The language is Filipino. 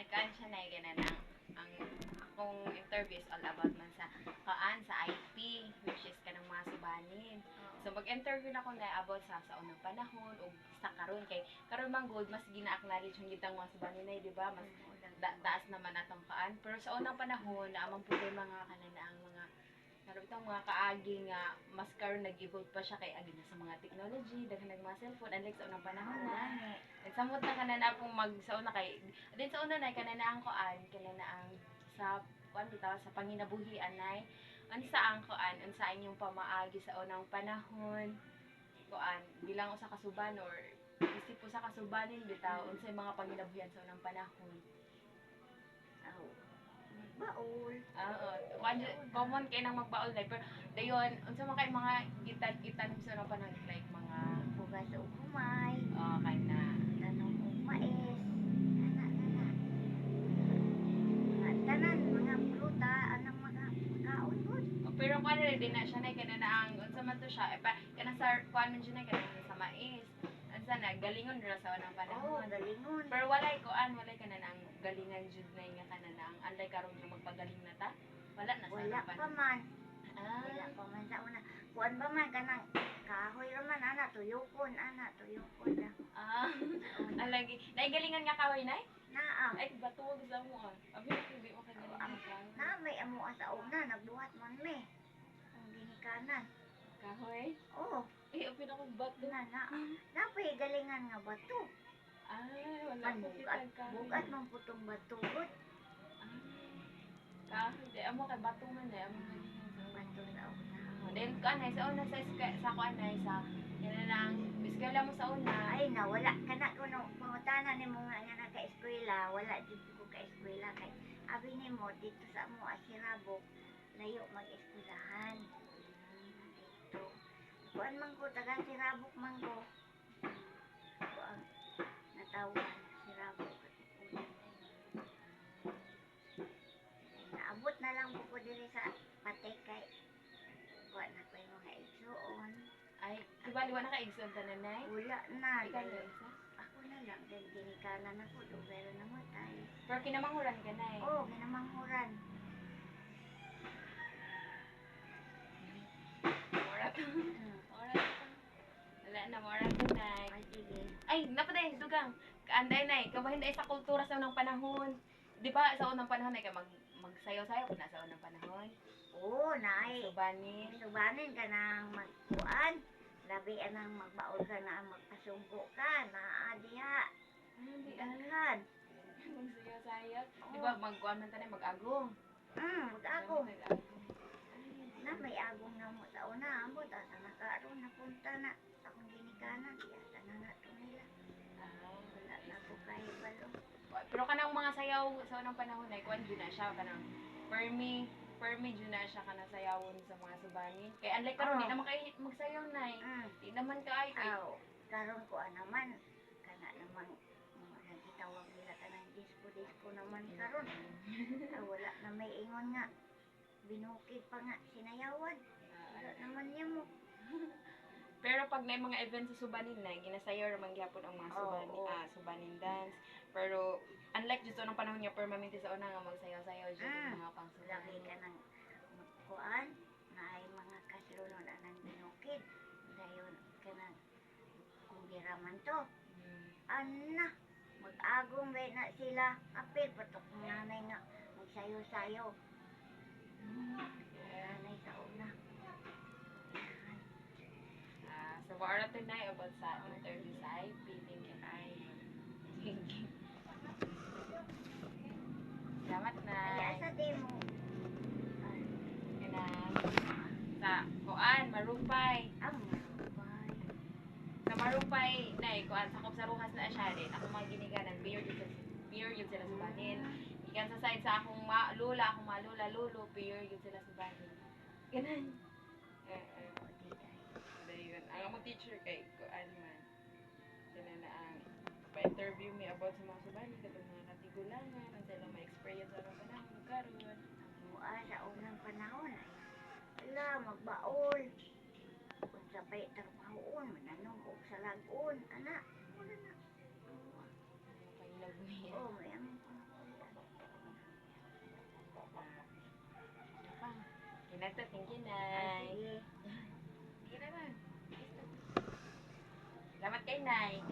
kaan siya na ganun ang akong interview is all about man sa kaan sa IP which is kanang mga subanin. So mag-interview na ko na about sa unang panahon ug sa karon kay karon man good mas gina-acknowledge yung gitang mga subanin na di ba mas taas naman atong kaan pero sa unang panahon naamang pud mga kanana ang mga pero itong mga kaagi nga mas karon nag-evolve pa siya kay agi na sa mga technology daghan nag mga cellphone unlike sa unang panahon na nagsamot na kanana akong sa una kay din sa una na kanana ang kuan kanana ang sa kuan bitaw sa panginabuhian nay unsa ang kuan unsa inyong pamaagi sa unang panahon kuan bilang usa ka suban or isip usa ka subanin bitaw unsay mga panginabuhian sa unang panahon. Baol. Oo. Common kay nang magbaol na. Pero, dayon, unsa man kay mga gitan-gitan sa na panahon like mga Bugas o humay. kay na Tanong o mais. Tanan, mga pruta, anang mga kaon ko. pero kung ano din na siya na kanana ang unsa man to siya kana sa kuan man siya na kanana sa mais. Unsa na galingon ra sa unang Oo, panahon. galingon. Pero walay kanana ang galingan jud na nga kanana ang anday karon nga magpagaling na ta. Wala na sa Wala unang pa panahon. man. Ah. Wala pa man sa una. Kuan ba man kanang kahoy raman ana tuyokon na. Ang lagi. Naigalingan nga kaway nay? Naa. Ay, batuwag sa mo ah. Abi, hindi mo kagalingan nga kaway. Na may amo sa una nagbuhat man me. Ang ginikanan. Kahoy? Oo, Eh, upin akong bato. napay galingan nga bato. Wala ko kitang kahoy. Bugat man putong batugot. Kahoy, di amo kay bato man eh. Amo man Bato sa una. Then, kanay, sa una sa kuanay, sa kinalang, biskala mo sa una. Ay nawala kana kuno pangutana nimo nga naka-eskwela, wala jud ko ka eskwela kay abi nimo dito sa amo Asirabok layo mag-eskwelahan. Dito. Kuan man ko taga Sirabok man ko. Kuan natawan Sirabok. Naabot na lang ko diri sa Patay kay kuan na ko yung mga igsuon. Ay, kibali wala ka igsoon ta nanay? Wala na. Ikaw na isa? Ako na lang, dahil ginikanan ako, pero namatay. Pero kinamanghuran ka na eh. Oo, minamanghuran. Morat. Morat. Wala na, morat na nay. Ay, sige. Ay, napatay, dugang. Kaanday na eh. Kabahin dahil sa kultura sa unang panahon. Di ba sa unang panahon ay magsayaw-sayaw kung nasa unang panahon? Oo, nay. Subanin. Subanin ka ng magkuan. Labi anang magbaol ka na magpasungko ka. Naadiha. Hindi Daghan. magsayaw-sayaw. Di ba magkuhan man tayo, mag-agong. Mag-agong. Mag-agong. Na may agong na mo sa una. Ambot, asa nakaroon napunta na. Akong ginikanan. Iyasa na na ito nila. Wala na ko kayo balo. Pero kanang mga sayaw sa unang panahon ay kuan jud na siya kanang permi jud na siya kanang sayawon sa mga subanin. Kay unlike karon di naman kay magsayaw na eh. Di naman kay Karon ko naman. Kana naman nagitawag nila ka ng disco naman karon. Wala na may ingon nga. Binukid pa nga sinayawan. Wala naman niya mo. Pero pag may mga events sa subanin na, ginasayaw naman gyapon ang mga subanin dance. Pero unlike jud sa unang panahon niya permanente sa una nga magsayaw-sayaw jud ang mga pang Lagi ka ng magkuan na ay mga kaslunod anang binukid. Dayon ka ng kung giraman to. Ana, mag-agong ba na sila. Apil, patok ng nanay nga. Magsayo-sayo. Nanay sa una. So, maara to na about sa interview sa IP. Thank you, Nay. Thank you. Salamat, Nay. Kaya sa demo. Kanang sa kuan, Marupay. Marupay. Sa Marupay, Nay, kuan, sakop sa Ruhas na siya rin. Ako mga giniganan, beer yun sila subanin. Ikan sa side sa akong lula, lolo, beer yun sila subanin. Ganan. Dayon. Ang among teacher kay kuan man. Sila na ang pa-interview me about sa mga subanin, katong mga katigulangan, ang sila ma-experience sa mga panahon karon. Sa unang panahon ay wala, magbaol. Kung sabay trabahoon, mananong o sa lagoon. Anak, wala na. Pailagoy. Oo, may aming Gato, thank you, Ah, Nay. sige. Sige na lang. Salamat kay Nay.